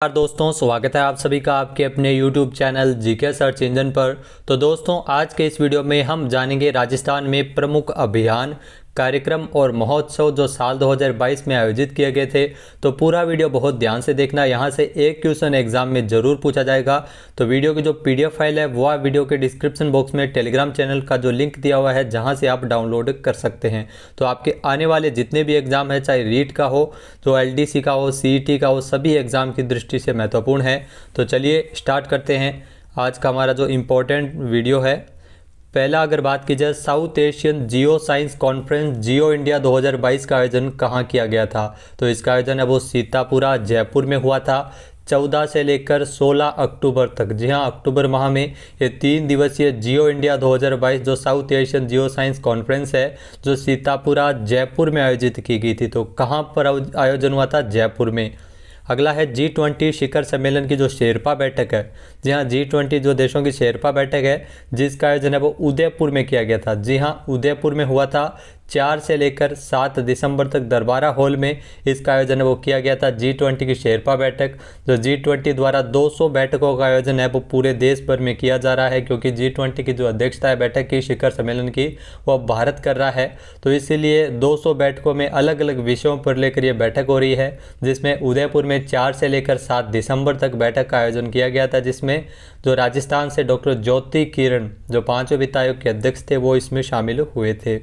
नमस्कार दोस्तों, स्वागत है आप सभी का आपके अपने YouTube channel GK search engine पर। तो दोस्तों, आज के इस वीडियो में हम जानेंगे राजस्थान में प्रमुख अभियान, कार्यक्रम और महोत्सव जो साल 2022 में आयोजित किए गए थे। तो पूरा वीडियो बहुत ध्यान से देखना, यहाँ से एक क्वेश्चन एग्जाम में ज़रूर पूछा जाएगा। तो वीडियो की जो PDF फाइल है वो वीडियो के डिस्क्रिप्शन बॉक्स में टेलीग्राम चैनल का जो लिंक दिया हुआ है, जहाँ से आप डाउनलोड कर सकते हैं। तो आपके आने वाले जितने भी एग्ज़ाम है, चाहे रीट का हो, जो LDC का हो, CET का हो, सभी एग्ज़ाम की दृष्टि से महत्वपूर्ण है। तो चलिए स्टार्ट करते हैं आज का हमारा जो इम्पोर्टेंट वीडियो है। पहला अगर बात की जाए, South Asian geo science conference geo India 2022 का आयोजन कहाँ किया गया था। तो इसका आयोजन है वो सीतापुरा जयपुर में हुआ था 14 से लेकर 16 अक्टूबर तक। जी हाँ, अक्टूबर माह में ये 3 दिवसीय जियो इंडिया 2022 जो south Asian geo science conference है, जो सीतापुरा जयपुर में आयोजित की गई थी। तो कहाँ पर आयोजन हुआ था? जयपुर में। अगला है G20 शिखर सम्मेलन की जो शेरपा बैठक है। जी हाँ, G20 जो देशों की शेरपा बैठक है, जिसका आयोजन है वो उदयपुर में किया गया था। जी हाँ, उदयपुर में हुआ था 4 से लेकर 7 दिसंबर तक दरबारा हॉल में इसका आयोजन है वो किया गया था। G20 की शेरपा बैठक, जो G20 द्वारा 200 बैठकों का आयोजन है वो पूरे देश भर में किया जा रहा है, क्योंकि G20 की जो अध्यक्षता है बैठक की, शिखर सम्मेलन की, वो भारत कर रहा है। तो इसीलिए 200 बैठकों में अलग अलग विषयों पर लेकर ये बैठक हो रही है, जिसमें उदयपुर में 4 से लेकर 7 दिसंबर तक बैठक का आयोजन किया गया था, जिसमें जो राजस्थान से डॉक्टर ज्योति किरण, जो 5वें वित्त आयोग के अध्यक्ष थे, वो इसमें शामिल हुए थे।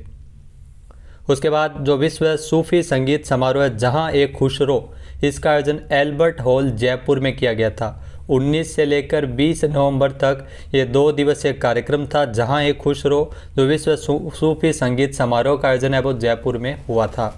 उसके बाद जो विश्व सूफी संगीत समारोह है जहां एक खुशरो, इसका आयोजन एल्बर्ट हॉल जयपुर में किया गया था। 19 से लेकर 20 नवंबर तक ये 2 दिवसीय कार्यक्रम था, जहां एक खुशरो जो विश्व सूफी संगीत समारोह का आयोजन है वो जयपुर में हुआ था।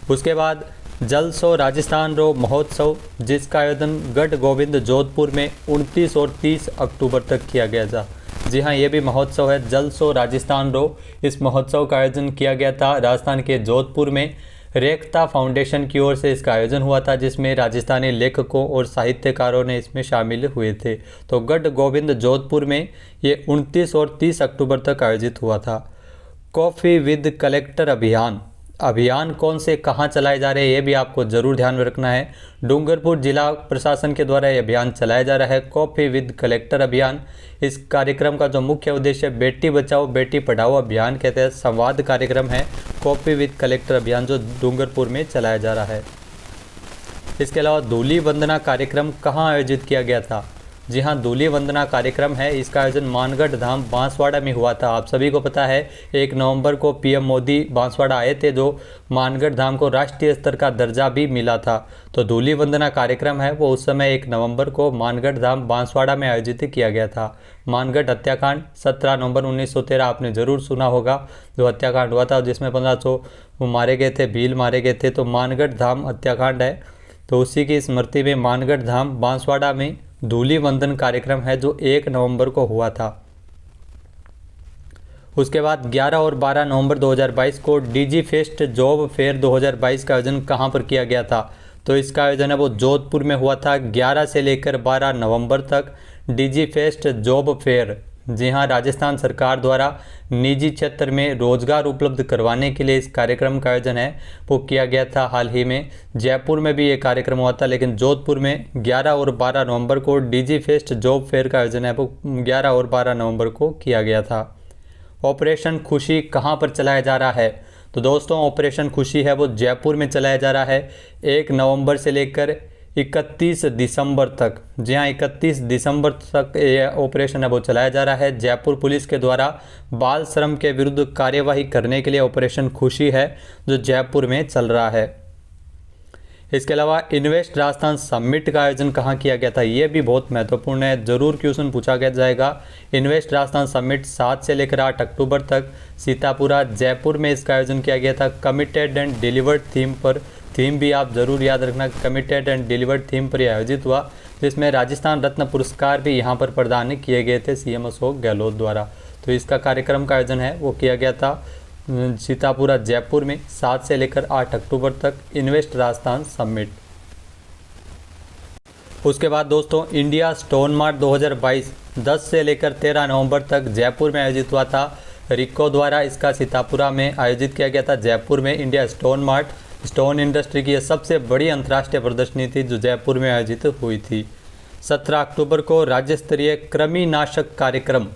उसके बाद जलसो राजस्थान रो महोत्सव, जिसका आयोजन गढ़ गोविंद जोधपुर में 29 और 30 अक्टूबर तक किया गया था। जी हाँ, ये भी महोत्सव है, जलसो राजस्थान रो। इस महोत्सव का आयोजन किया गया था राजस्थान के जोधपुर में। रेखता फाउंडेशन की ओर से इसका आयोजन हुआ था, जिसमें राजस्थानी लेखकों और साहित्यकारों ने इसमें शामिल हुए थे। तो गढ़ गोविंद जोधपुर में ये 29 और 30 अक्टूबर तक आयोजित हुआ था। कॉफ़ी विद कलेक्टर अभियान कौन से कहाँ चलाए जा रहे हैं, ये भी आपको ज़रूर ध्यान में रखना है। डूंगरपुर जिला प्रशासन के द्वारा ये अभियान चलाया जा रहा है, कॉफ़ी विद कलेक्टर अभियान। इस कार्यक्रम का जो मुख्य उद्देश्य बेटी बचाओ बेटी पढ़ाओ अभियान के तहत संवाद कार्यक्रम है, कॉफ़ी विद कलेक्टर अभियान, जो डूंगरपुर में चलाया जा रहा है। इसके अलावा धूली वंदना कार्यक्रम कहाँ आयोजित किया गया था? जी हाँ, धूली वंदना कार्यक्रम है, इसका आयोजन मानगढ़ धाम बांसवाड़ा में हुआ था। आप सभी को पता है 1 नवंबर को PM मोदी बांसवाड़ा आए थे, जो मानगढ़ धाम को राष्ट्रीय स्तर का दर्जा भी मिला था। तो धूली वंदना कार्यक्रम है वो उस समय 1 नवंबर को मानगढ़ धाम बांसवाड़ा में आयोजित किया गया था। मानगढ़ हत्याकांड 17 नवंबर 1913 आपने ज़रूर सुना होगा, जो हत्याकांड हुआ था जिसमें 1500 मारे गए थे, भील मारे गए थे। तो मानगढ़ धाम हत्याकांड है, तो उसी की स्मृति में मानगढ़ धाम बांसवाड़ा में धूली वंदन कार्यक्रम है, जो 1 नवंबर को हुआ था। उसके बाद 11 और 12 नवंबर 2022 को DG फेस्ट जॉब फेयर 2022 का आयोजन कहाँ पर किया गया था? तो इसका आयोजन है वो जोधपुर में हुआ था 11 से लेकर 12 नवंबर तक। DG फेस्ट जॉब फेयर, जी हाँ, राजस्थान सरकार द्वारा निजी क्षेत्र में रोजगार उपलब्ध करवाने के लिए इस कार्यक्रम का आयोजन है वो किया गया था। हाल ही में जयपुर में भी ये कार्यक्रम हुआ था, लेकिन जोधपुर में 11 और 12 नवंबर को DG फेस्ट जॉब फेयर का आयोजन है वो 11 और 12 नवंबर को किया गया था। ऑपरेशन खुशी कहाँ पर चलाया जा रहा है? तो दोस्तों, ऑपरेशन खुशी है वो जयपुर में चलाया जा रहा है 1 नवंबर से लेकर 31 दिसंबर तक। जी हाँ, 31 दिसंबर तक ये ऑपरेशन है वो चलाया जा रहा है। जयपुर पुलिस के द्वारा बाल श्रम के विरुद्ध कार्यवाही करने के लिए ऑपरेशन खुशी है, जो जयपुर में चल रहा है। इसके अलावा इन्वेस्ट राजस्थान समिट का आयोजन कहाँ किया गया था? ये भी बहुत महत्वपूर्ण है, ज़रूर क्वेश्चन पूछा गया जाएगा। इन्वेस्ट राजस्थान समिट 7 से लेकर 8 अक्टूबर तक सीतापुरा जयपुर में इसका आयोजन किया गया था, कमिटेड एंड डिलीवर्ड थीम पर। थीम भी आप ज़रूर याद रखना, कमिटेड एंड डिलीवर्ड थीम पर आयोजित हुआ, जिसमें राजस्थान रत्न पुरस्कार भी यहाँ पर प्रदान किए गए थे CM अशोक गहलोत द्वारा। तो इसका कार्यक्रम का आयोजन है वो किया गया था सीतापुरा जयपुर में 7 से लेकर 8 अक्टूबर तक, इन्वेस्ट राजस्थान समिट। उसके बाद दोस्तों, इंडिया स्टोन मार्ट 2022 10 से लेकर 13 नवंबर तक जयपुर में आयोजित हुआ था। रिको द्वारा इसका सीतापुरा में आयोजित किया गया था। जयपुर में India stone mart stone industry की यह सबसे बड़ी अंतर्राष्ट्रीय प्रदर्शनी थी जो जयपुर में आयोजित हुई थी। 17 अक्टूबर को राज्य स्तरीय कृमिनाशक कार्यक्रम,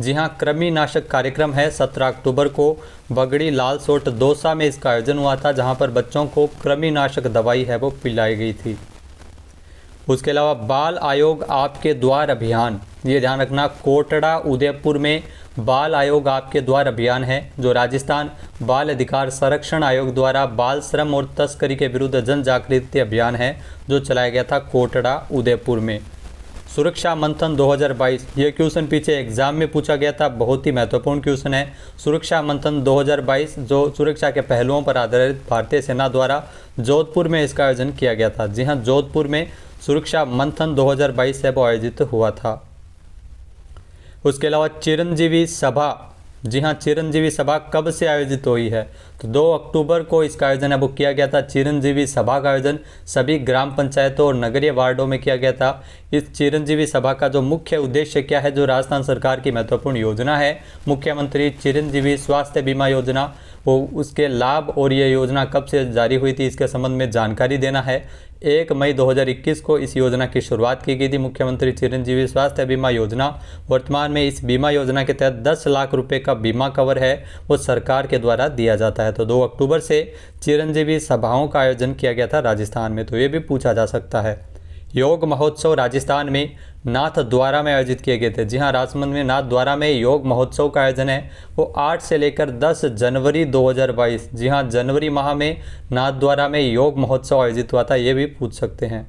जी हाँ कृमिनाशक कार्यक्रम है, 17 अक्टूबर को बगड़ी लालसोट दौसा में इसका आयोजन हुआ था, जहाँ पर बच्चों को कृमिनाशक दवाई है वो पिलाई गई थी। उसके अलावा बाल आयोग आपके द्वार अभियान, ये ध्यान रखना कोटड़ा उदयपुर में बाल आयोग आपके द्वार अभियान है, जो राजस्थान बाल अधिकार संरक्षण आयोग द्वारा बाल श्रम और तस्करी के विरुद्ध जन जागृति अभियान है, जो चलाया गया था कोटड़ा उदयपुर में। सुरक्षा मंथन 2022, ये क्वेश्चन पीछे एग्जाम में पूछा गया था, बहुत ही महत्वपूर्ण क्वेश्चन है। सुरक्षा मंथन 2022 जो सुरक्षा के पहलुओं पर आधारित भारतीय सेना द्वारा जोधपुर में इसका आयोजन किया गया था। जी हाँ, जोधपुर में सुरक्षा मंथन 2022 है वो आयोजित हुआ था। उसके अलावा चिरंजीवी सभा, जी हाँ चिरंजीवी सभा कब से आयोजित हुई है, तो 2 अक्टूबर को इसका आयोजन है वो किया गया था। चिरंजीवी सभा का आयोजन सभी ग्राम पंचायतों और नगरीय वार्डों में किया गया था। इस चिरंजीवी सभा का जो मुख्य उद्देश्य क्या है, जो राजस्थान सरकार की महत्वपूर्ण योजना है मुख्यमंत्री चिरंजीवी स्वास्थ्य बीमा योजना, वो उसके लाभ और ये योजना कब से जारी हुई थी इसके संबंध में जानकारी देना है। 1 मई 2021 को इस योजना की शुरुआत की गई थी, मुख्यमंत्री चिरंजीवी स्वास्थ्य बीमा योजना। वर्तमान में इस बीमा योजना के तहत 10 लाख रुपए का बीमा कवर है वो सरकार के द्वारा दिया जाता है। तो 2 अक्टूबर से चिरंजीवी सभाओं का आयोजन किया गया था राजस्थान में, तो ये भी पूछा जा सकता है। योग महोत्सव राजस्थान में नाथ द्वारा में आयोजित किए गए थे। जी हाँ, राजमंद में नाथ द्वारा में योग महोत्सव का आयोजन है वो 8 से लेकर 10 जनवरी 2022, जी हाँ जनवरी माह में नाथ द्वारा में योग महोत्सव आयोजित हुआ था, ये भी पूछ सकते हैं।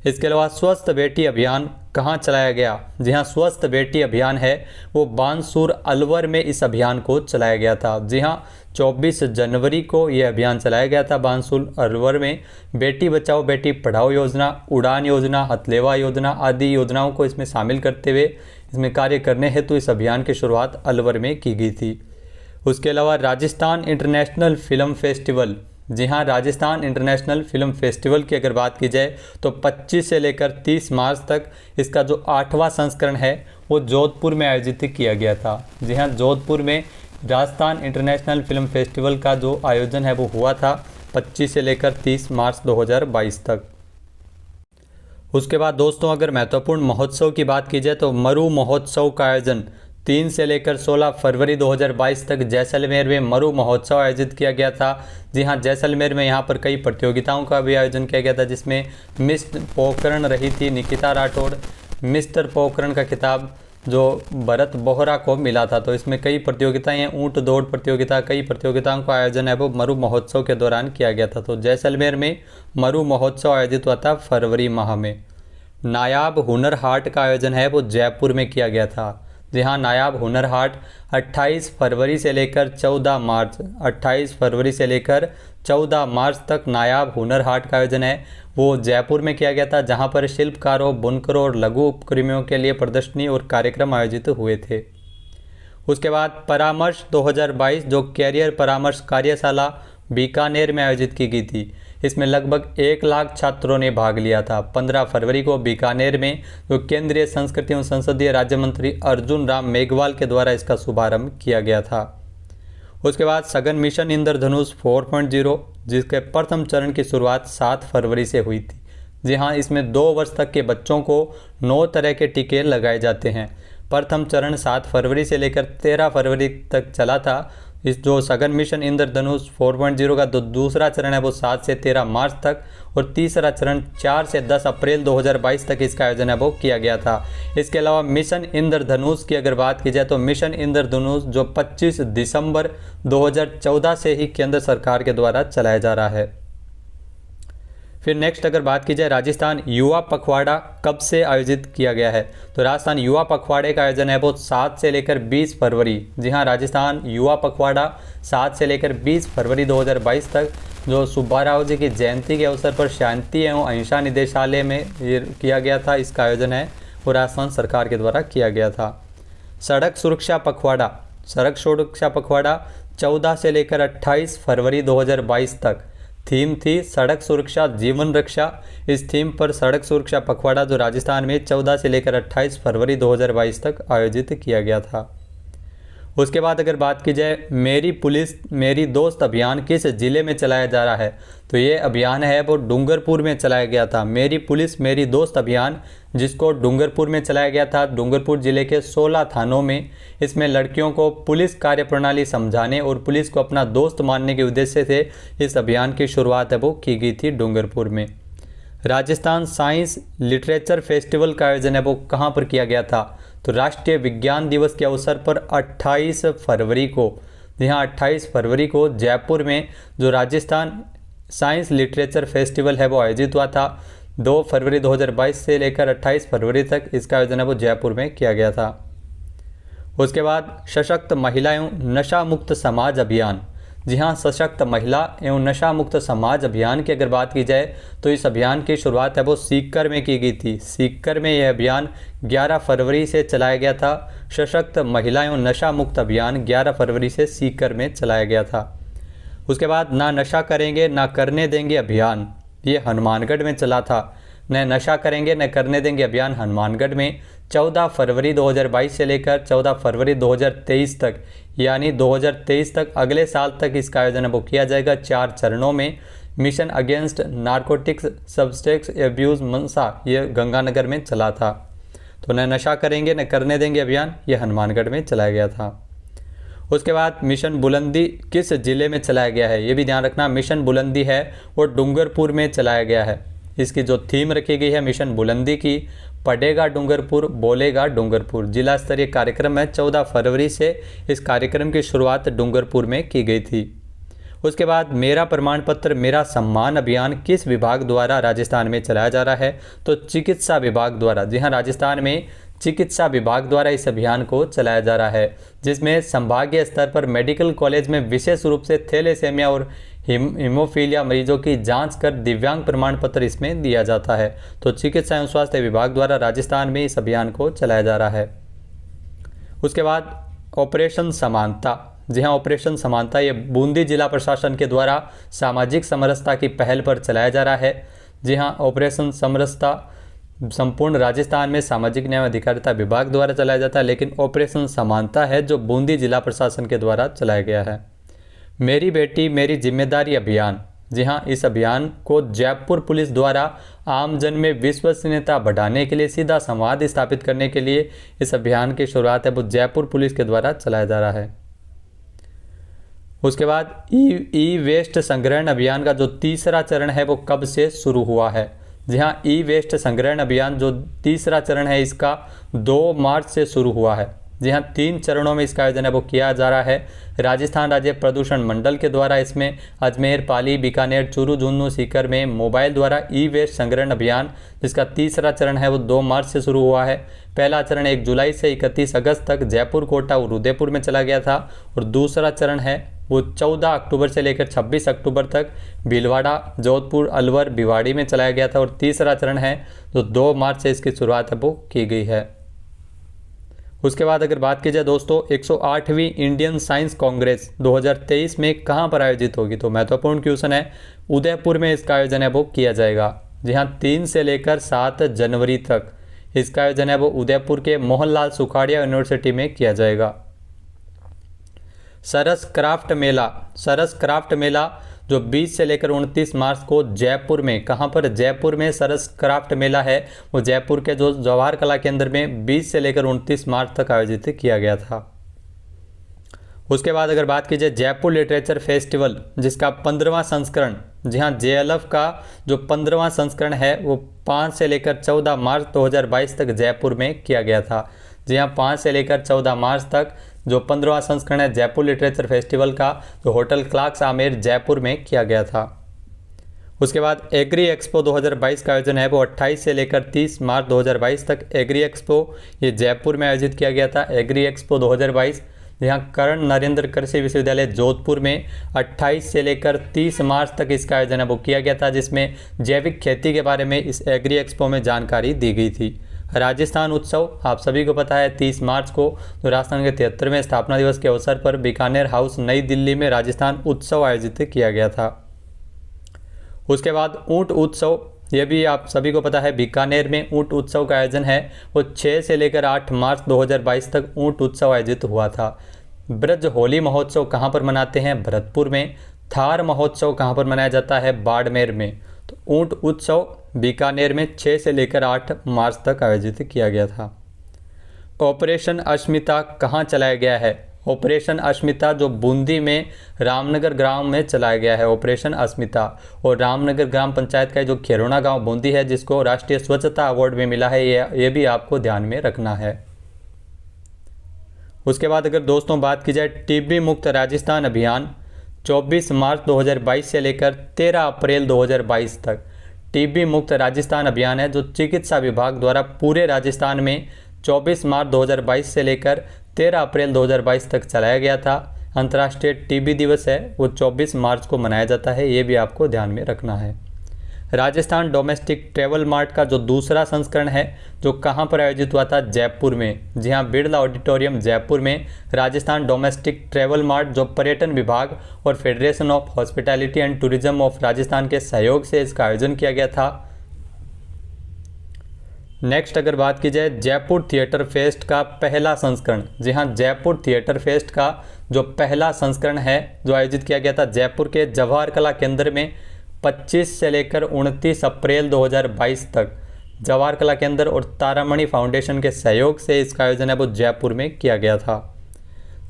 इसके अलावा स्वस्थ बेटी अभियान कहाँ चलाया गया, जी हाँ स्वस्थ बेटी अभियान है वो बानसूर अलवर में इस अभियान को चलाया गया था। जी हाँ 24 जनवरी को यह अभियान चलाया गया था बानसूर अलवर में। बेटी बचाओ बेटी पढ़ाओ योजना, उड़ान योजना, हथलेवा योजना आदि योजनाओं को इसमें शामिल करते हुए इसमें कार्य करने हेतु इस अभियान की शुरुआत अलवर में की गई थी। उसके अलावा राजस्थान इंटरनेशनल फिल्म फेस्टिवल, जी हाँ राजस्थान इंटरनेशनल फिल्म फेस्टिवल की अगर बात की जाए तो 25 से लेकर 30 मार्च तक इसका जो 8वां संस्करण है वो जोधपुर में आयोजित किया गया था। जी हाँ जोधपुर में राजस्थान इंटरनेशनल फिल्म फेस्टिवल का जो आयोजन है वो हुआ था 25 से लेकर 30 मार्च 2022 तक। उसके बाद दोस्तों अगर महत्वपूर्ण महोत्सव की बात की जाए तो मरु महोत्सव का आयोजन 3 से लेकर 16 फरवरी 2022 तक जैसलमेर में मरु महोत्सव आयोजित किया गया था। जी हाँ जैसलमेर में यहाँ पर कई प्रतियोगिताओं का भी आयोजन किया गया था, जिसमें मिस पोखरण रही थी निकिता राठौड़। मिस्टर पोखरण का खिताब जो भरत बोहरा को मिला था। तो इसमें कई प्रतियोगिताएं हैं, ऊंट दौड़ प्रतियोगिता, कई प्रतियोगिताओं का आयोजन है वो मरु महोत्सव के दौरान किया गया था। तो जैसलमेर में मरु महोत्सव आयोजित हुआ था फरवरी माह में। नायाब हुनर हाट का आयोजन है वो जयपुर में किया गया था। जी हाँ नायाब हुनर हाट 28 फरवरी से लेकर 14 मार्च 28 फरवरी से लेकर 14 मार्च तक नायाब हुनर हाट का आयोजन है वो जयपुर में किया गया था, जहां पर शिल्पकारों, बुनकरों और लघु उपक्रमियों के लिए प्रदर्शनी और कार्यक्रम आयोजित हुए थे। उसके बाद परामर्श 2022 जो कैरियर परामर्श कार्यशाला बीकानेर में आयोजित की गई थी। इसमें लगभग 1 लाख छात्रों ने भाग लिया था। 15 फरवरी को बीकानेर में जो केंद्रीय संस्कृति एवं संसदीय राज्य मंत्री अर्जुन राम मेघवाल के द्वारा इसका शुभारंभ किया गया था। उसके बाद सघन मिशन इंद्रधनुष 4.0 जिसके प्रथम चरण की शुरुआत 7 फरवरी से हुई थी। जी हाँ इसमें 2 वर्ष तक के बच्चों को 9 तरह के टीके लगाए जाते हैं। प्रथम चरण 7 फरवरी से लेकर 13 फरवरी तक चला था। इस जो सघन मिशन इंद्रधनुष 4.0 का दूसरा चरण है वो 7 से 13 मार्च तक और तीसरा चरण 4 से 10 अप्रैल 2022 तक इसका आयोजन है वो किया गया था। इसके अलावा मिशन इंद्रधनुष की अगर बात की जाए तो मिशन इंद्रधनुष जो 25 दिसंबर 2014 से ही केंद्र सरकार के द्वारा चलाया जा रहा है। फिर नेक्स्ट अगर बात की जाए राजस्थान युवा पखवाड़ा कब से आयोजित किया गया है, तो राजस्थान युवा पखवाड़े का आयोजन है वो 7 से लेकर 20 फरवरी। जी हाँ राजस्थान युवा पखवाड़ा 7 से लेकर 20 फरवरी 2022 तक जो सुब्बाराव जी की जयंती के अवसर पर शांति एवं अहिंसा निदेशालय में ये किया गया था। इसका आयोजन है वो राजस्थान सरकार के द्वारा किया गया था। सड़क सुरक्षा पखवाड़ा 14 से लेकर 28 फरवरी 2022 तक। थीम थी सड़क सुरक्षा जीवन रक्षा। इस थीम पर सड़क सुरक्षा पखवाड़ा जो राजस्थान में 14 से लेकर 28 फरवरी 2022 तक आयोजित किया गया था। उसके बाद अगर बात की जाए मेरी पुलिस मेरी दोस्त अभियान किस ज़िले में चलाया जा रहा है, तो ये अभियान है वो डूंगरपुर में चलाया गया था। मेरी पुलिस मेरी दोस्त अभियान जिसको डूंगरपुर में चलाया गया था, डूंगरपुर ज़िले के 16 थानों में। इसमें लड़कियों को पुलिस कार्यप्रणाली समझाने और पुलिस को अपना दोस्त मानने के उद्देश्य से इस अभियान की शुरुआत है वो की गई थी डूंगरपुर में। राजस्थान साइंस लिटरेचर फेस्टिवल का आयोजन है वो कहाँ पर किया गया था, तो राष्ट्रीय विज्ञान दिवस के अवसर पर 28 फरवरी को, जी हाँ 28 फरवरी को जयपुर में जो राजस्थान साइंस लिटरेचर फेस्टिवल है वो आयोजित हुआ था। 2 फरवरी 2022 से लेकर 28 फरवरी तक इसका आयोजन है वो जयपुर में किया गया था। उसके बाद सशक्त महिला एवं नशा मुक्त समाज अभियान, जी हाँ सशक्त महिला एवं नशा मुक्त समाज अभियान की अगर बात की जाए तो इस अभियान की शुरुआत है वो सीकर में की गई थी। सीकर में यह अभियान 11 फरवरी से चलाया गया था। सशक्त महिला एवं नशा मुक्त अभियान 11 फरवरी से सीकर में चलाया गया था। उसके बाद ना नशा करेंगे ना करने देंगे अभियान, ये हनुमानगढ़ में चला था। न नशा करेंगे न करने देंगे अभियान हनुमानगढ़ में 14 फरवरी 2022 से लेकर 14 फरवरी 2023 तक, यानी 2023 तक अगले साल तक इसका आयोजन वो किया जाएगा 4 चरणों में। Mission against narcotics substance abuse Mansa ये गंगानगर में चला था। तो न नशा करेंगे न करने देंगे अभियान ये हनुमानगढ़ में चलाया गया था। उसके बाद मिशन बुलंदी किस ज़िले में चलाया गया है, ये भी ध्यान रखना। मिशन बुलंदी है वो डूंगरपुर में चलाया गया है। इसकी जो थीम रखी गई है मिशन बुलंदी की, पढ़ेगा डूंगरपुर बोलेगा डूंगरपुर। जिला स्तरीय कार्यक्रम है। 14 फरवरी से इस कार्यक्रम की शुरुआत डूंगरपुर में की गई थी। उसके बाद मेरा प्रमाण पत्र मेरा सम्मान अभियान किस विभाग द्वारा राजस्थान में चलाया जा रहा है, तो चिकित्सा विभाग द्वारा। जी हाँ राजस्थान में चिकित्सा विभाग द्वारा इस अभियान को चलाया जा रहा है, जिसमें संभागीय स्तर पर मेडिकल कॉलेज में विशेष रूप से थैलेसेमिया और हीमोफीलिया मरीजों की जांच कर दिव्यांग प्रमाण पत्र इसमें दिया जाता है। तो चिकित्सा एवं स्वास्थ्य विभाग द्वारा राजस्थान में इस अभियान को चलाया जा रहा है। उसके बाद ऑपरेशन समानता, जी हाँ ऑपरेशन समानता ये बूंदी जिला प्रशासन के द्वारा सामाजिक समरसता की पहल पर चलाया जा रहा है। जी हाँ ऑपरेशन समरसता संपूर्ण राजस्थान में सामाजिक न्याय अधिकारिता विभाग द्वारा चलाया जाता है, लेकिन ऑपरेशन समानता है जो बूंदी जिला प्रशासन के द्वारा चलाया गया है। मेरी बेटी मेरी जिम्मेदारी अभियान, जी हाँ इस अभियान को जयपुर पुलिस द्वारा आमजन में विश्वसनीयता बढ़ाने के लिए सीधा संवाद स्थापित करने के लिए इस अभियान की शुरुआत है वो जयपुर पुलिस के द्वारा चलाया जा रहा है। उसके बाद ई वेस्ट संग्रहण अभियान का जो तीसरा चरण है वो कब से शुरू हुआ है, जी हाँ ई वेस्ट संग्रहण अभियान जो तीसरा चरण है इसका 2 मार्च से शुरू हुआ है। जी हाँ 3 चरणों में इसका आयोजन है वो किया जा रहा है। राजस्थान राज्य प्रदूषण मंडल के द्वारा इसमें अजमेर, पाली, बीकानेर, चूरू, झुंझुनू, सीकर में मोबाइल द्वारा ई वेस्ट संग्रहण अभियान जिसका तीसरा चरण है वो 2 मार्च से शुरू हुआ है। पहला चरण 1 जुलाई से 31 अगस्त तक जयपुर, कोटा और उदयपुर में चला गया था, और दूसरा चरण है वो 14 अक्टूबर से लेकर 26 अक्टूबर तक भीलवाड़ा, जोधपुर, अलवर, भिवाड़ी में चलाया गया था, और तीसरा चरण है जो 2 मार्च से इसकी शुरुआत है वो की गई है। उसके बाद अगर बात की जाए दोस्तों 108वीं इंडियन साइंस कांग्रेस 2023 में कहाँ पर आयोजित होगी, तो महत्वपूर्ण क्वेश्चन है। उदयपुर में इसका आयोजन है वो किया जाएगा। जी हाँ 3 से लेकर 7 जनवरी तक इसका आयोजन है वो उदयपुर के मोहनलाल सुखाड़िया यूनिवर्सिटी में किया जाएगा। सरस क्राफ्ट मेला जो 20 से लेकर 29 मार्च को जयपुर में, कहाँ पर, जयपुर में सरस क्राफ्ट मेला है वो जयपुर के जो जवाहर कला केंद्र में 20 से लेकर 29 मार्च तक आयोजित किया गया था। उसके बाद अगर बात की जाए जयपुर लिटरेचर फेस्टिवल जिसका 15वां संस्करण, जी हाँ JLF का जो 15वां संस्करण है वो 5 से लेकर 14 मार्च 2022 तक जयपुर में किया गया था। जी हाँ 5 से लेकर 14 मार्च तक जो 15वां संस्करण है जयपुर लिटरेचर फेस्टिवल का जो होटल क्लार्क्स आमेर जयपुर में किया गया था। उसके बाद एग्री एक्सपो 2022 का आयोजन है वो 28 से लेकर 30 मार्च 2022 तक एग्री एक्सपो ये जयपुर में आयोजित किया गया था। एग्री एक्सपो 2022 यहाँ कर्ण नरेंद्र कृषि विश्वविद्यालय जोधपुर में 28 से लेकर 30 मार्च तक इसका आयोजन है वो किया गया था, जिसमें जैविक खेती के बारे में इस एग्री एक्सपो में जानकारी दी गई थी। राजस्थान उत्सव आप सभी को पता है 30 मार्च को जो राजस्थान के 73वें स्थापना दिवस के अवसर पर बीकानेर हाउस नई दिल्ली में राजस्थान उत्सव आयोजित किया गया था। उसके बाद ऊंट उत्सव, ये भी आप सभी को पता है बीकानेर में ऊंट उत्सव का आयोजन है वो 6 से लेकर 8 मार्च 2022 तक ऊंट उत्सव आयोजित हुआ था। ब्रज होली महोत्सव कहाँ पर मनाते हैं? भरतपुर में। थार महोत्सव कहाँ पर मनाया जाता है? बाड़मेर में। तो ऊंट उत्सव बीकानेर में 6 से लेकर 8 मार्च तक आयोजित किया गया था। ऑपरेशन अस्मिता कहाँ चलाया गया है? ऑपरेशन अस्मिता जो बूंदी में रामनगर ग्राम में चलाया गया है, ऑपरेशन अस्मिता। और रामनगर ग्राम पंचायत का जो खेरोना गांव बूंदी है, जिसको राष्ट्रीय स्वच्छता अवार्ड में मिला है, ये भी आपको ध्यान में रखना है। उसके बाद अगर दोस्तों बात की जाए टीबी मुक्त राजस्थान अभियान 24 मार्च 2022 से लेकर 13 अप्रैल 2022 तक टीबी मुक्त राजस्थान अभियान है, जो चिकित्सा विभाग द्वारा पूरे राजस्थान में 24 मार्च 2022 से लेकर 13 अप्रैल 2022 तक चलाया गया था। अंतर्राष्ट्रीय टीबी दिवस है वो 24 मार्च को मनाया जाता है, ये भी आपको ध्यान में रखना है। राजस्थान डोमेस्टिक ट्रैवल मार्ट का जो दूसरा संस्करण है, जो कहाँ पर आयोजित हुआ था? जयपुर में। जी हाँ, बिरला ऑडिटोरियम जयपुर में राजस्थान डोमेस्टिक ट्रैवल मार्ट, जो पर्यटन विभाग और federation of hospitality and tourism of Rajasthan के सहयोग से इसका आयोजन किया गया था। नेक्स्ट अगर बात की जाए जयपुर थिएटर फेस्ट का पहला संस्करण। जी हाँ, जयपुर थिएटर फेस्ट का जो पहला संस्करण है, जो आयोजित किया गया था जयपुर के जवाहर कला केंद्र में 25 से लेकर 29 अप्रैल 2022 तक जवाहर कला केंद्र और तारामणि फाउंडेशन के सहयोग से इसका आयोजन है वो जयपुर में किया गया था।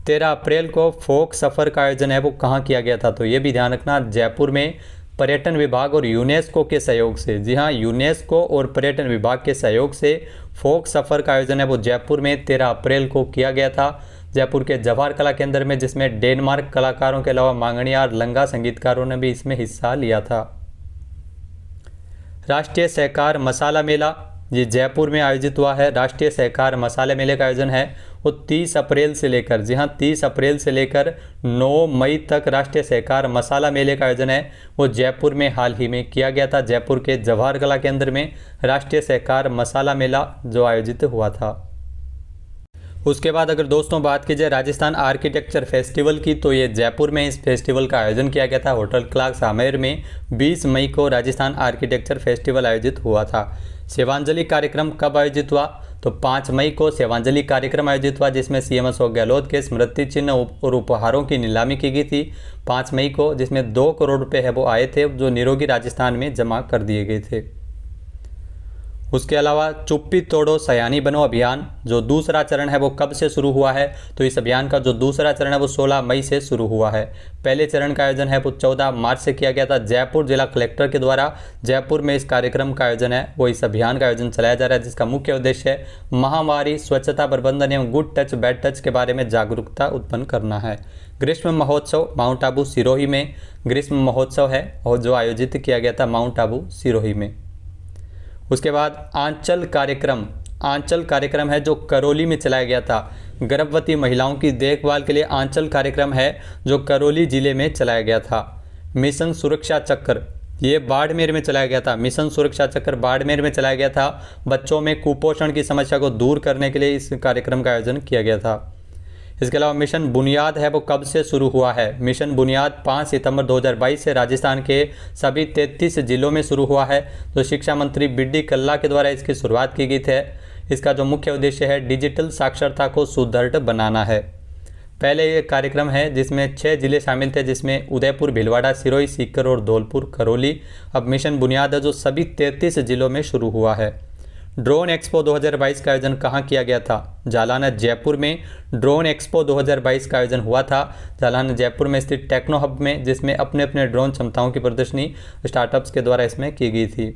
13 अप्रैल को फोक सफ़र का आयोजन है वो कहाँ किया गया था? तो ये भी ध्यान रखना, जयपुर में पर्यटन विभाग और यूनेस्को के सहयोग से। जी हाँ, यूनेस्को और पर्यटन विभाग के सहयोग से फोक सफ़र का आयोजन है वो जयपुर में 13 अप्रैल को किया गया था, जयपुर के जवाहर कला केंद्र में, जिसमें डेनमार्क कलाकारों के अलावा मांगणिया और लंगा संगीतकारों ने भी इसमें हिस्सा लिया था। राष्ट्रीय सहकार मसाला मेला ये जयपुर में आयोजित हुआ है। राष्ट्रीय सहकार मसाले मेले का आयोजन है वो 30 अप्रैल से लेकर, जी हाँ 30 अप्रैल से लेकर 9 मई तक राष्ट्रीय सहकार मसाला मेले का आयोजन है वो जयपुर में हाल ही में किया गया था। जयपुर के जवाहर कला केंद्र में राष्ट्रीय सहकार मसाला मेला जो आयोजित हुआ था। उसके बाद अगर दोस्तों बात की जाए राजस्थान आर्किटेक्चर फेस्टिवल की, तो ये जयपुर में इस फेस्टिवल का आयोजन किया गया था। होटल क्लार्क आमेर में 20 मई को राजस्थान आर्किटेक्चर फेस्टिवल आयोजित हुआ था। सेवांजलि कार्यक्रम कब आयोजित हुआ? तो 5 मई को सेवांजलि कार्यक्रम आयोजित हुआ, जिसमें सीएम अशोक गहलोत के स्मृति चिन्ह और उपहारों की नीलामी की गई थी 5 मई को, जिसमें 2 करोड़ रुपए है वो आए थे, जो निरोगी राजस्थान में जमा कर दिए गए थे। उसके अलावा चुप्पी तोड़ो सयानी बनो अभियान जो दूसरा चरण है वो कब से शुरू हुआ है? तो इस अभियान का जो दूसरा चरण है वो 16 मई से शुरू हुआ है। पहले चरण का आयोजन है वो 14 मार्च से किया गया था। जयपुर जिला कलेक्टर के द्वारा जयपुर में इस कार्यक्रम का आयोजन है वो इस अभियान का आयोजन चलाया जा रहा है, जिसका मुख्य उद्देश्य है महामारी, स्वच्छता प्रबंधन एवं गुड टच बैड टच के बारे में जागरूकता उत्पन्न करना है। ग्रीष्म महोत्सव माउंट आबू सिरोही में ग्रीष्म महोत्सव है और जो आयोजित किया गया था माउंट आबू सिरोही में। उसके बाद आंचल कार्यक्रम है जो करौली में चलाया गया था। गर्भवती महिलाओं की देखभाल के लिए आंचल कार्यक्रम है जो करौली जिले में चलाया गया था। मिशन सुरक्षा चक्र ये बाड़मेर में चलाया गया था। मिशन सुरक्षा चक्र बाड़मेर में चलाया गया था। बच्चों में कुपोषण की समस्या को दूर करने के लिए इस कार्यक्रम का आयोजन किया गया था। इसके अलावा मिशन बुनियाद है वो कब से शुरू हुआ है? मिशन बुनियाद 5 सितंबर 2022 से राजस्थान के सभी 33 जिलों में शुरू हुआ है। तो शिक्षा मंत्री बी.डी. कल्ला के द्वारा इसकी शुरुआत की गई थी। इसका जो मुख्य उद्देश्य है डिजिटल साक्षरता को सुदृढ़ बनाना है। पहले ये कार्यक्रम है जिसमें 6 जिले शामिल थे, जिसमें उदयपुर, भीलवाड़ा, सिरोही, सीकर और धौलपुर, करौली। अब मिशन बुनियाद है जो सभी 33 जिलों में शुरू हुआ है। ड्रोन एक्सपो 2022 का आयोजन कहाँ किया गया था? जालाना जयपुर में ड्रोन एक्सपो 2022 का आयोजन हुआ था। जालाना जयपुर में स्थित टेक्नो हब में, जिसमें अपने अपने ड्रोन क्षमताओं की प्रदर्शनी स्टार्टअप्स के द्वारा इसमें की गई थी।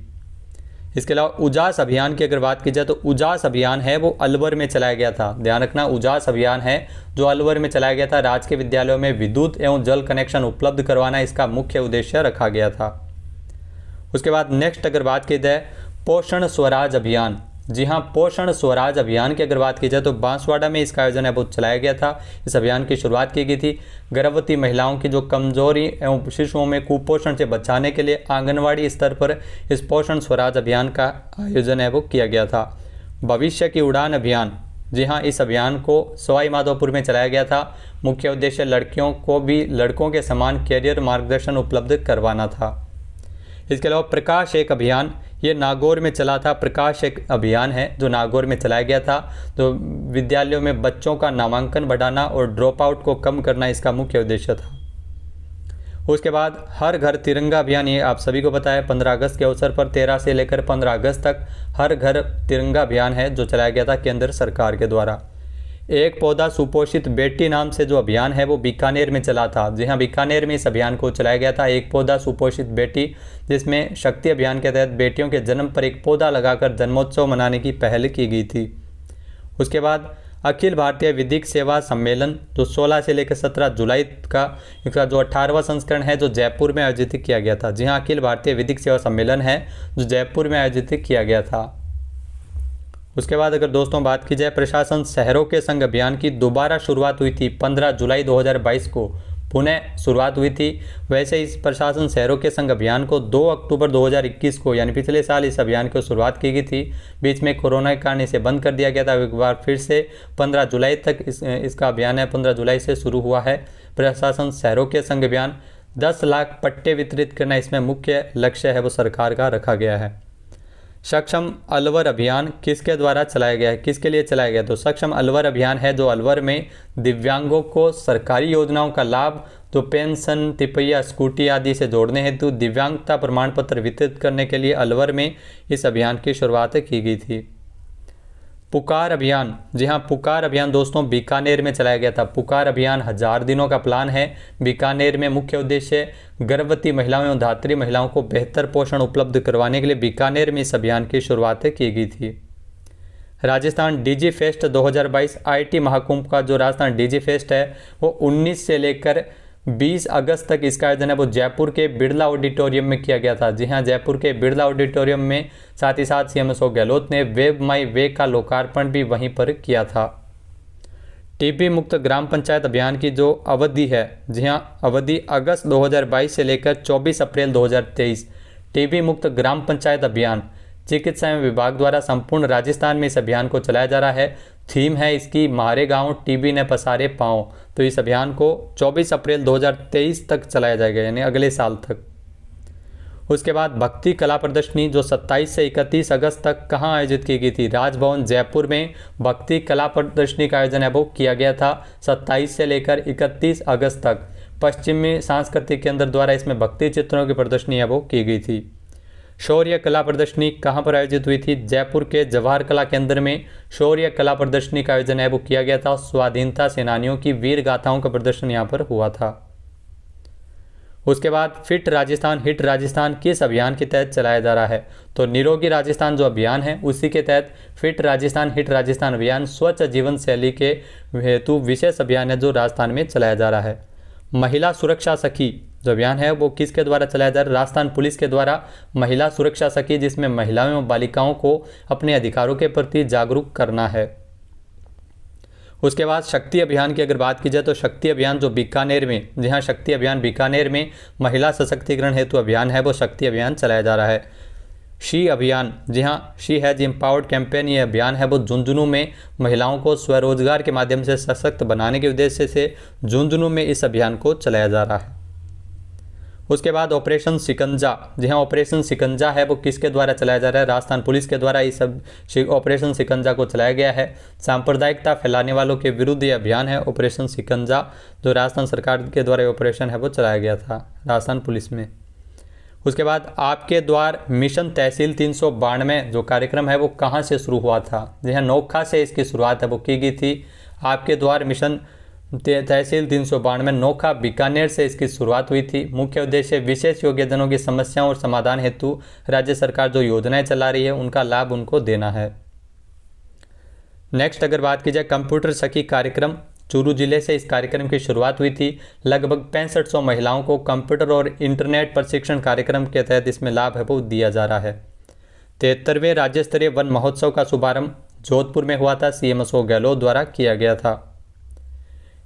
इसके अलावा उजास अभियान की अगर बात की जाए तो उजास अभियान है वो अलवर में चलाया गया था। ध्यान रखना, उजास अभियान है जो अलवर में चलाया गया था। राजकीय विद्यालयों में विद्युत एवं जल कनेक्शन उपलब्ध करवाना इसका मुख्य उद्देश्य रखा गया था। उसके बाद नेक्स्ट अगर बात की जाए पोषण स्वराज अभियान। जी हाँ, पोषण स्वराज अभियान की अगर बात की जाए तो बांसवाड़ा में इसका आयोजन है वो चलाया गया था। इस अभियान की शुरुआत की गई थी। गर्भवती महिलाओं की जो कमजोरी एवं शिशुओं में कुपोषण से बचाने के लिए आंगनवाड़ी स्तर पर इस पोषण स्वराज अभियान का आयोजन है वो किया गया था। भविष्य की उड़ान अभियान, जी हाँ, इस अभियान को सवाई माधोपुर में चलाया गया था। मुख्य उद्देश्य लड़कियों को भी लड़कों के समान कैरियर मार्गदर्शन उपलब्ध करवाना था। इसके अलावा प्रकाश एक अभियान, ये नागौर में चला था। प्रकाश एक अभियान है जो नागौर में चलाया गया था, तो विद्यालयों में बच्चों का नामांकन बढ़ाना और ड्रॉप आउट को कम करना इसका मुख्य उद्देश्य था। उसके बाद हर घर तिरंगा अभियान, ये आप सभी को पता है 15 अगस्त के अवसर पर 13 से लेकर 15 अगस्त तक हर घर तिरंगा अभियान है जो चलाया गया था केंद्र सरकार के द्वारा। एक पौधा सुपोषित बेटी नाम से जो अभियान है वो बीकानेर में चला था। जी हाँ, बीकानेर में इस अभियान को चलाया गया था, एक पौधा सुपोषित बेटी, जिसमें शक्ति अभियान के तहत बेटियों के जन्म पर एक पौधा लगाकर जन्मोत्सव मनाने की पहल की गई थी। उसके बाद अखिल भारतीय विधिक सेवा सम्मेलन जो 16 से लेकर 17 जुलाई का इसका जो 18वां संस्करण है जो जयपुर में आयोजित किया गया था। जी हाँ, अखिल भारतीय विधिक सेवा सम्मेलन है जो जयपुर में आयोजित किया गया था। उसके बाद अगर दोस्तों बात की जाए प्रशासन शहरों के संग अभियान की दोबारा शुरुआत हुई थी 15 जुलाई 2022 को पुनः शुरुआत हुई थी। वैसे इस प्रशासन शहरों के संग अभियान को 2 अक्टूबर 2021 को यानी पिछले साल इस अभियान की शुरुआत की गई थी। बीच में कोरोना के कारण इसे बंद कर दिया गया था। एक बार फिर से 15 जुलाई तक इसका अभियान है, 15 जुलाई से शुरू हुआ है प्रशासन शहरों के संग अभियान। 10 लाख पट्टे वितरित करना इसमें मुख्य लक्ष्य है वो सरकार का रखा गया है। सक्षम अलवर अभियान किसके द्वारा चलाया गया है, किसके लिए चलाया गया? तो सक्षम अलवर अभियान है जो अलवर में दिव्यांगों को सरकारी योजनाओं का लाभ तो पेंशन, तिपहिया, स्कूटी आदि से जोड़ने हेतु दिव्यांगता प्रमाण पत्र वितरित करने के लिए अलवर में इस अभियान की शुरुआत की गई थी। पुकार अभियान, जी हाँ, पुकार अभियान दोस्तों बीकानेर में चलाया गया था। पुकार अभियान 1000 दिनों का प्लान है। बीकानेर में मुख्य उद्देश्य गर्भवती महिलाओं एवं धात्री महिलाओं को बेहतर पोषण उपलब्ध करवाने के लिए बीकानेर में इस अभियान की शुरुआत की गई थी। Rajasthan DG fest 2022 IT Mahakumbh का जो राजस्थान डीजी फेस्ट है वो 19 से लेकर 20 अगस्त तक इसका आयोजन है वो जयपुर के बिड़ला ऑडिटोरियम में किया गया था। जी हाँ, जयपुर के बिड़ला ऑडिटोरियम में, साथ ही साथ सीएम अशोक गहलोत ने वेब माई वे का लोकार्पण भी वहीं पर किया था। टीबी मुक्त ग्राम पंचायत अभियान की जो अवधि है, जी हाँ, अवधि अगस्त 2022 से लेकर 24 अप्रैल 2023। टीबी मुक्त ग्राम पंचायत अभियान चिकित्सा एवं विभाग द्वारा संपूर्ण राजस्थान में इस अभियान को चलाया जा रहा है। थीम है इसकी मारे गांव टीबी ने पसारे पांव। तो इस अभियान को 24 अप्रैल 2023 तक चलाया जाएगा यानी अगले साल तक। उसके बाद भक्ति कला प्रदर्शनी जो 27 से 31 अगस्त तक कहाँ आयोजित की गई थी? राजभवन जयपुर में भक्ति कला प्रदर्शनी का आयोजन है वो किया गया था 27 से लेकर 31 अगस्त तक। पश्चिमी सांस्कृतिक केंद्र द्वारा इसमें भक्ति चित्रों की प्रदर्शनी है वो की गई थी। शौर्य कला प्रदर्शनी कहाँ पर आयोजित हुई थी? जयपुर के जवाहर कला केंद्र में शौर्य कला प्रदर्शनी का आयोजन है वो किया गया था। स्वाधीनता सेनानियों की वीर गाथाओं का प्रदर्शन यहाँ पर हुआ था। उसके बाद फिट राजस्थान हिट राजस्थान किस अभियान के तहत चलाया जा रहा है? तो निरोगी राजस्थान जो अभियान है उसी के तहत फिट राजस्थान हिट राजस्थान अभियान स्वच्छ जीवन शैली के हेतु विशेष अभियान है जो राजस्थान में चलाया जा रहा है। महिला सुरक्षा सखी जो अभियान है वो किसके द्वारा चलाया जा रहा है? राजस्थान पुलिस के द्वारा महिला सुरक्षा सखी, जिसमें महिलाओं एवं बालिकाओं को अपने अधिकारों के प्रति जागरूक करना है। उसके बाद शक्ति अभियान की अगर बात की जाए तो शक्ति अभियान जो बीकानेर में, जी हाँ, शक्ति अभियान बीकानेर में महिला सशक्तिकरण हेतु अभियान है वो शक्ति अभियान चलाया जा रहा है। शी अभियान, जी हाँ, शी हैज एम्पावर्ड कैंपेन, ये अभियान है वो झुंझुनू में महिलाओं को स्वरोजगार के माध्यम से सशक्त बनाने के उद्देश्य से झुंझुनू में इस अभियान को चलाया जा रहा है। उसके बाद ऑपरेशन शिकंजा, जी हाँ, ऑपरेशन शिकंजा है वो किसके द्वारा चलाया जा रहा है? राजस्थान पुलिस के द्वारा इस ऑपरेशन शिकंजा को चलाया गया है। सांप्रदायिकता फैलाने वालों के विरुद्ध ये अभियान है ऑपरेशन शिकंजा, जो राजस्थान सरकार के द्वारा ऑपरेशन है वो चलाया गया था राजस्थान पुलिस में। उसके बाद आपके द्वार मिशन तहसील 392 जो कार्यक्रम है वो कहाँ से शुरू हुआ था? जी हाँ, नोखा से इसकी शुरुआत है वो की गई थी। आपके द्वार मिशन तहसील 392 नोखा बीकानेर से इसकी शुरुआत हुई थी। मुख्य उद्देश्य विशेष योग्यजनों की समस्याओं और समाधान हेतु राज्य सरकार जो योजनाएं चला रही है उनका लाभ उनको देना है। नेक्स्ट अगर बात की जाए कंप्यूटर सखी कार्यक्रम, चूरू जिले से इस कार्यक्रम की शुरुआत हुई थी। लगभग 6500 महिलाओं को कंप्यूटर और इंटरनेट प्रशिक्षण कार्यक्रम के तहत इसमें लाभ है वो दिया जा रहा है। 73वें राज्य स्तरीय वन महोत्सव का शुभारंभ जोधपुर में हुआ था, सीएम अशोक गहलोत द्वारा किया गया था।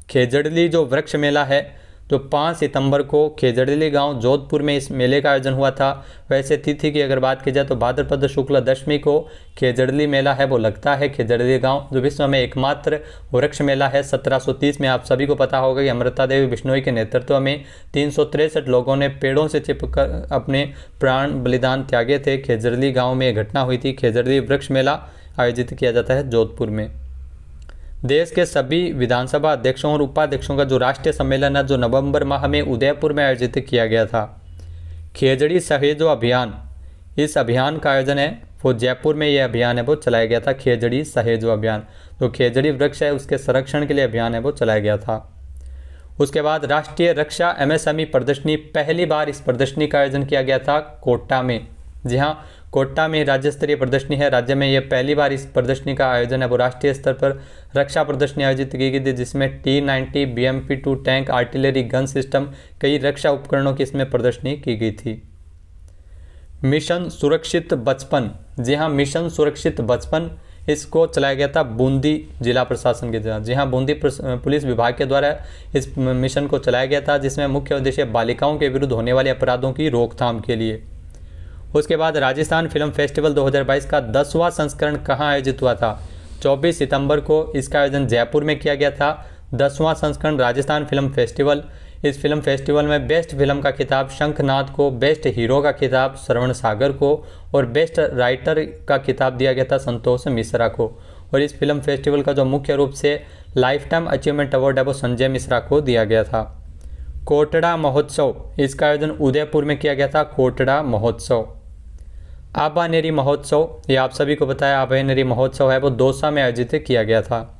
खेजड़ली जो वृक्ष मेला है जो 5 सितंबर को खेजड़ली गांव जोधपुर में इस मेले का आयोजन हुआ था। वैसे तिथि की अगर बात की जाए तो भाद्रपद शुक्ल दशमी को खेजड़ली मेला है वो लगता है खेजड़ली गांव, जो विश्व में एकमात्र वृक्ष मेला है। 1730 में आप सभी को पता होगा कि अमृता देवी बिश्नोई के नेतृत्व में 363 लोगों ने पेड़ों से चिपकर अपने प्राण बलिदान त्यागे थे। खेजड़ली गाँव में यह घटना हुई थी। खेजड़ली वृक्ष मेला आयोजित किया जाता है जोधपुर में। देश के सभी विधानसभा अध्यक्षों और उपाध्यक्षों का जो राष्ट्रीय सम्मेलन है जो नवंबर माह में उदयपुर में आयोजित किया गया था। खेजड़ी सहेजो अभियान, इस अभियान का आयोजन है वो जयपुर में, यह अभियान है वो चलाया गया था। खेजड़ी सहेजो अभियान, जो खेजड़ी वृक्ष है उसके संरक्षण के लिए अभियान है वो चलाया गया था। उसके बाद राष्ट्रीय रक्षा MSME प्रदर्शनी, पहली बार इस प्रदर्शनी का आयोजन किया गया था कोटा में। जी हाँ, कोटा में राज्य स्तरीय प्रदर्शनी है, राज्य में यह पहली बार इस प्रदर्शनी का आयोजन है वो राष्ट्रीय स्तर पर रक्षा प्रदर्शनी आयोजित की गई थी, जिसमें T-90 BMP-2 tank, artillery, gun system, कई रक्षा उपकरणों की इसमें प्रदर्शनी की गई थी। मिशन सुरक्षित बचपन, जी हाँ, मिशन सुरक्षित बचपन इसको चलाया गया था बूंदी जिला प्रशासन के द्वारा। जी हाँ, बूंदी पुलिस विभाग के द्वारा इस मिशन को चलाया गया था, जिसमें मुख्य उद्देश्य बालिकाओं के विरुद्ध होने वाले अपराधों की रोकथाम के लिए। उसके बाद राजस्थान फिल्म फेस्टिवल 2022 का 10वां संस्करण कहाँ आयोजित हुआ था? 24 सितंबर को इसका आयोजन जयपुर में किया गया था। 10वां संस्करण राजस्थान फिल्म फेस्टिवल। इस फिल्म फेस्टिवल में बेस्ट फिल्म का खिताब शंखनाद को, बेस्ट हीरो का खिताब श्रवण सागर को और बेस्ट राइटर का खिताब दिया गया था संतोष मिश्रा को। और इस फिल्म फेस्टिवल का जो मुख्य रूप से लाइफ टाइम अचीवमेंट अवार्ड है वो संजय मिश्रा को दिया गया था। कोटड़ा महोत्सव, इसका आयोजन उदयपुर में किया गया था। कोटड़ा महोत्सव। आबानेरी महोत्सव, ये आप सभी को बताया आबानेरी महोत्सव है वो दौसा में आयोजित किया गया था।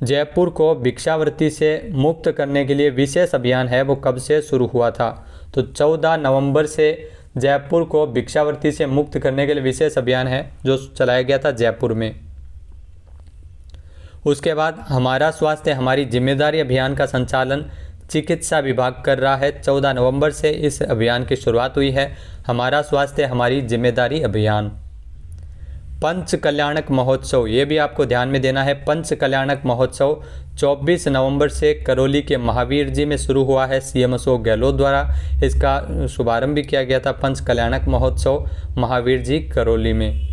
जयपुर को भिक्षावृत्ति से मुक्त करने के लिए विशेष अभियान है वो कब से शुरू हुआ था? तो 14 नवंबर से जयपुर को भिक्षावृत्ति से मुक्त करने के लिए विशेष अभियान है जो चलाया गया था जयपुर में। उसके बाद हमारा स्वास्थ्य हमारी जिम्मेदारी अभियान का संचालन चिकित्सा विभाग कर रहा है। 14 नवंबर से इस अभियान की शुरुआत हुई है, हमारा स्वास्थ्य हमारी जिम्मेदारी अभियान। पंच कल्याणक महोत्सव, ये भी आपको ध्यान में देना है। पंच कल्याणक महोत्सव 24 नवंबर से करौली के महावीर जी में शुरू हुआ है। CM अशोक गहलोत द्वारा इसका शुभारंभ भी किया गया था। पंच कल्याणक महोत्सव महावीर जी करौली में।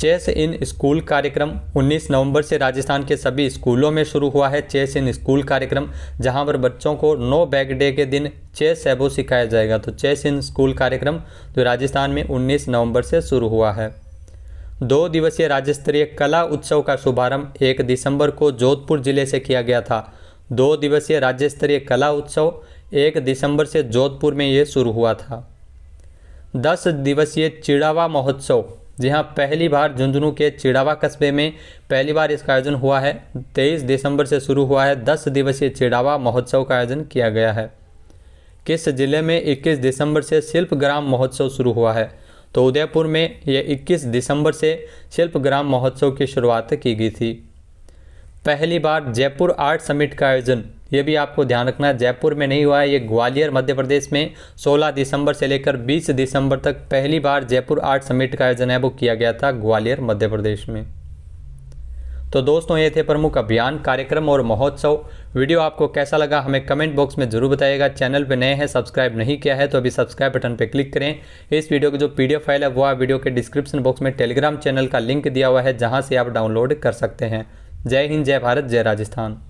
चेस इन स्कूल कार्यक्रम 19 नवंबर से राजस्थान के सभी स्कूलों में शुरू हुआ है। चेस इन स्कूल कार्यक्रम, जहां पर बच्चों को नो बैग डे के दिन चेस है वो सिखाया जाएगा। तो चेस इन स्कूल कार्यक्रम जो राजस्थान में 19 नवंबर से शुरू हुआ है। 2 दिवसीय राज्य स्तरीय कला उत्सव का शुभारंभ 1 दिसंबर को जोधपुर जिले से किया गया था। 2 दिवसीय राज्य स्तरीय कला उत्सव 1 दिसंबर से जोधपुर में ये शुरू हुआ था। 10 दिवसीय चिड़ावा महोत्सव, जी हाँ, पहली बार झुंझुनू के चिड़ावा कस्बे में पहली बार इसका आयोजन हुआ है। 23 दिसंबर से शुरू हुआ है। 10 दिवसीय चिड़ावा महोत्सव का आयोजन किया गया है। किस जिले में 21 दिसंबर से शिल्पग्राम महोत्सव शुरू हुआ है? तो उदयपुर में यह 21 दिसंबर से शिल्पग्राम महोत्सव की शुरुआत की गई थी। पहली बार जयपुर आर्ट समिट का आयोजन, ये भी आपको ध्यान रखना है, जयपुर में नहीं हुआ है, ये ग्वालियर मध्य प्रदेश में 16 दिसंबर से लेकर 20 दिसंबर तक पहली बार जयपुर आर्ट समिट का आयोजन है वो किया गया था ग्वालियर मध्य प्रदेश में। तो दोस्तों ये थे प्रमुख अभियान, कार्यक्रम और महोत्सव। वीडियो आपको कैसा लगा हमें कमेंट बॉक्स में जरूर बताइएगा। चैनल पे नए हैं, सब्सक्राइब नहीं किया है तो अभी सब्सक्राइब बटन पे क्लिक करें। इस वीडियो की जो PDF फाइल है वो आप वीडियो के डिस्क्रिप्शन बॉक्स में टेलीग्राम चैनल का लिंक दिया हुआ है, जहाँ से आप डाउनलोड कर सकते हैं। जय हिंद, जय भारत, जय राजस्थान।